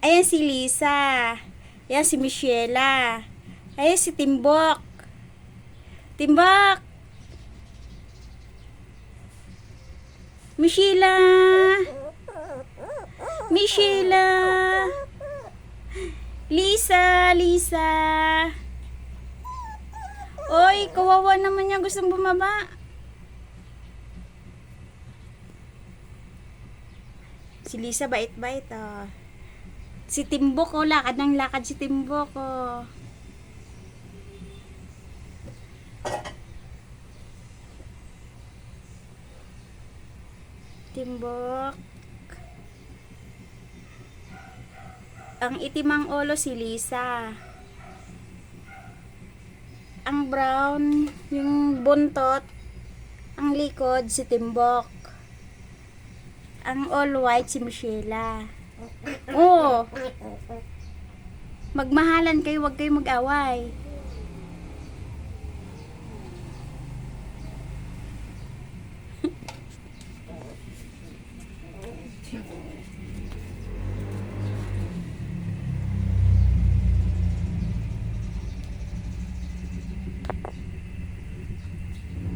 Ayan si Lisa. Ayan si Michela. Ayan si Timbok. Timbok! Michela! Michela! Lisa! Lisa! Oy, kawawa naman niya, gustong bumaba. Si Lisa bait-bait, oh. Si Timbok, oh, lakad ng lakad si Timbok, oh. Timbok. Ang itimang ulo si Lisa. Ang brown, yung buntot, ang likod si Timbok. Ang all white si Michela. Oh. Magmahalan kayo, wag kayo mag-away.